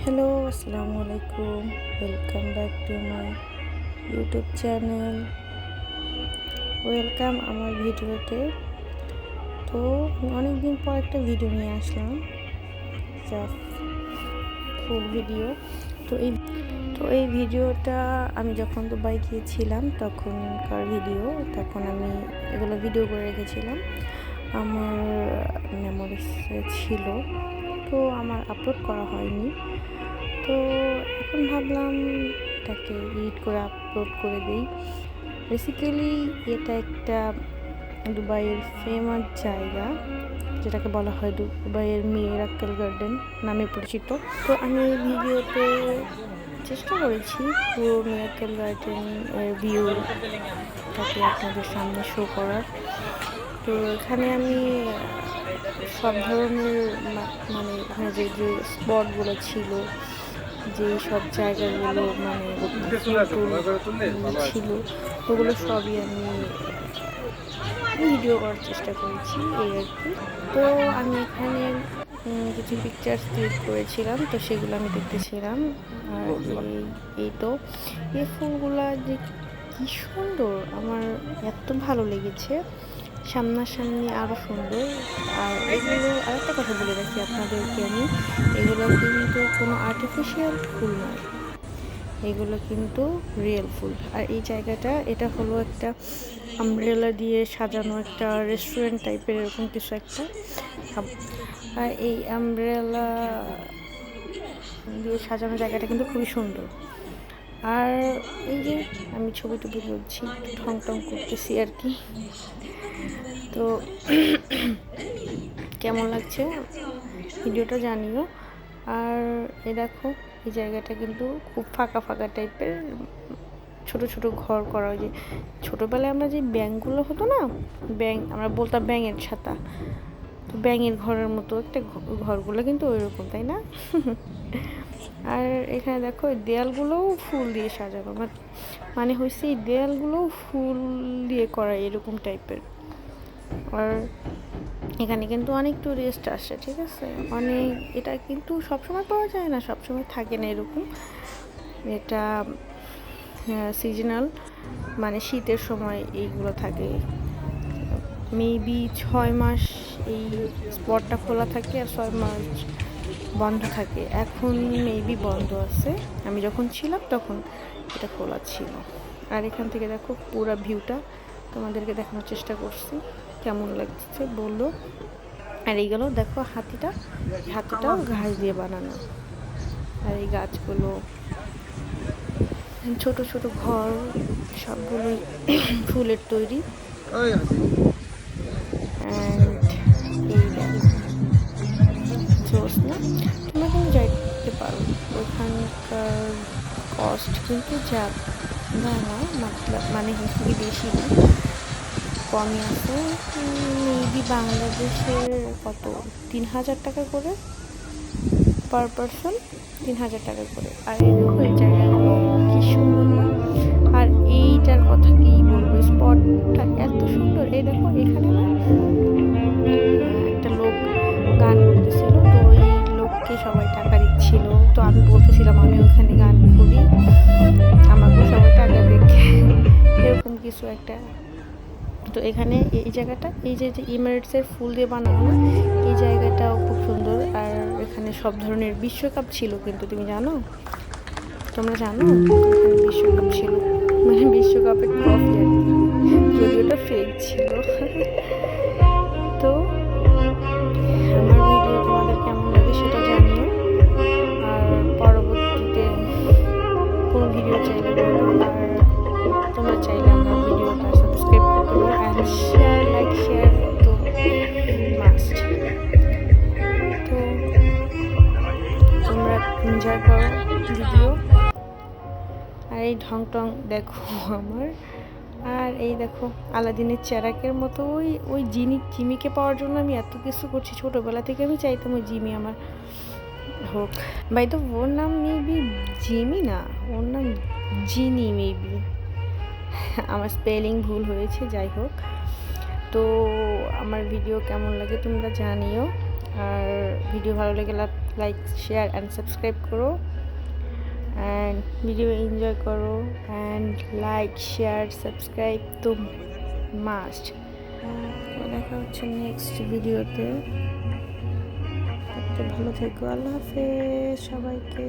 Hello, আসসালামু আলাইকুম। Welcome back to my YouTube channel. Welcome আমার ভিডিওতে। তো অনেক দিন পর একটা ভিডিও নিয়ে আসলাম, জাস্ট ফুল ভিডিও। তো এই ভিডিওটা আমি যখন দুবাই গিয়েছিলাম তখনকার ভিডিও। তখন আমি এগুলো ভিডিও করে রেখেছিলাম, আমার মেমোরিজে ছিল। তো আমার আপলোড করা হয়নি। তো এখন ভাবলাম এটাকে এডিট করে আপলোড করে দিই। বেসিক্যালি এটা একটা দুবাইয়ের ফেমাস জায়গা, যেটাকে বলা হয় দুবাইয়ের মিরাক্কেল গার্ডেন নামে পরিচিত। তো আমি এই ভিডিওতে চেষ্টা করেছি পুরো মিরাক্কেল গার্ডেনের ভিউটাকে আপনাদের সামনে শো করার। তো এখানে আমি সব ধরনের মানে এখানে যে স্পটগুলো ছিল, যে সব জায়গাগুলো মানে ছিল, ওগুলো সবই আমি ভিডিও করার চেষ্টা করেছি, এই আর কি। তো আমি এখানে কিছু পিকচার্স ক্লিক করেছিলাম, তো সেগুলো আমি দেখতেছিলাম। আর এই তো এই ফুলগুলা যে কি সুন্দর, আমার এত ভালো লেগেছে। সামনাসামনি আরও সুন্দর। আর এগুলো আরেকটা কথা বলে রাখি আপনাদেরকে আমি, এগুলো কিন্তু কোনো আর্টিফিশিয়াল ফুল নয়, এগুলো কিন্তু রিয়েল ফুল। আর এই জায়গাটা, এটা হলো একটা আমব্রেলা দিয়ে সাজানো একটা রেস্টুরেন্ট টাইপের এরকম কিছু একটা। আর এই আমব্রেলা দিয়ে সাজানো জায়গাটা কিন্তু খুবই সুন্দর। আর এই যে আমি ছবি টবি তুলছি, ঢং টং করতেছি আর কি। তো কেমন লাগছে ভিডিওটা জানিও। আর এ দেখো, এই জায়গাটা কিন্তু খুব ফাঁকা ফাঁকা টাইপের, ছোট ছোট ঘর করা। ওই যে ছোটোবেলায় আমরা যে ব্যাঙগুলো হতো না, ব্যাঙ আমরা বলতাম ব্যাঙের ছাতা, তো ব্যাঙের ঘরের মতো একটা ঘরগুলো কিন্তু ওই রকম, তাই না? আর এখানে দেখো এই দেয়ালগুলোও ফুল দিয়ে সাজানো, মানে হয়েছে এই দেয়ালগুলোও ফুল দিয়ে করা এরকম টাইপের। আর এখানে কিন্তু অনেক টুরিস্ট আসে, ঠিক আছে, অনেক। এটা কিন্তু সবসময় পাওয়া যায় না, সবসময় থাকে না এরকম। এটা সিজনাল, মানে শীতের সময় এইগুলো থাকে। মেবি 6 মাস এই স্পটটা খোলা থাকে আর 6 মাস বন্ধ থাকে। এখন মেবি বন্ধ আছে, আমি যখন ছিলাম তখন এটা খোলা ছিল। আর এখান থেকে দেখো পুরো ভিউটা তোমাদেরকে দেখানোর চেষ্টা করছি, কেমন লাগছে বললো। আর এইগুলো দেখো হাতিটাও ঘাস দিয়ে বানানো। আর এই গাছগুলো, ছোট ছোট ঘর, সবগুলোই ফুলের তৈরি। না, তোমরা কিন্তু যাইতে পারো, ওইখানকার কস্ট কিন্তু যা না, মানে হচ্ছে কি বেশি না, কমই আছে। মেবি বাংলাদেশের কত 3,000 টাকা করে পার পারসন, 3,000 টাকা করে। আর এই দেখো এই জায়গাগুলো কি সুন্দর না? আর এইটার কথা কি বলবো, স্পটটা এত সুন্দর। এই দেখো এখানে না একটা লোক গান করতেছিল, তো ওই লোককে সবাই টাকা দিচ্ছিল। তো আমি বলতেছিলাম আমি ওখানে গান করি, আমাকে সবাই টাকা দেখে, এরকম কিছু একটা। তো এখানে এই জায়গাটা, এই যে ইমারেটসের ফুল দিয়ে বানানো, এই জায়গাটাও খুব সুন্দর। আর এখানে সব ধরনের বিশ্বকাপ ছিল, কিন্তু তোমরা জানো এখানে বিশ্বকাপ ছিল, মানে বিশ্বকাপের ট্রফি আর কি, যদিও ওটা ফেক ছিল। তো আমার ভিডিও তোমাদের কেমন লাগে সেটা জানিও। আর পরবর্তীতে কোন ভিডিও চাইলে বলো। আর তোমরা চাইলে আমার ভিডিওটা সাবস্ক্রাইব করতে পারো, অ্যান্ড শেয়ার তো মাস্ট। তো তোমরা এনজয় করো ভিডিও। আর এই ঢং টং দেখো আমার। আর এই দেখো আলাদিনের চেরাকের মতো ওই জিমিকে পাওয়ার জন্য আমি এত কিছু করছি। ছোটোবেলা থেকে আমি চাইতাম ওই জিমি আমার হোক। বাই তো ওর নাম মেবি জিমি না, ওর নাম জিনি মেবি, আমার স্পেলিং ভুল হয়েছে, যাই হোক। তো আমার ভিডিও কেমন লাগে তোমরা জানিও। আর ভিডিও ভালো লাইক শেয়ার অ্যান্ড সাবস্ক্রাইব করো অ্যান্ড ভিডিও এনজয় করো অ্যান্ড লাইক শেয়ার সাবস্ক্রাইব তো মাস্ট। দেখা হচ্ছে নেক্সট ভিডিওতে। ভালো থেকো, আল্লাহ হাফেজ সবাইকে।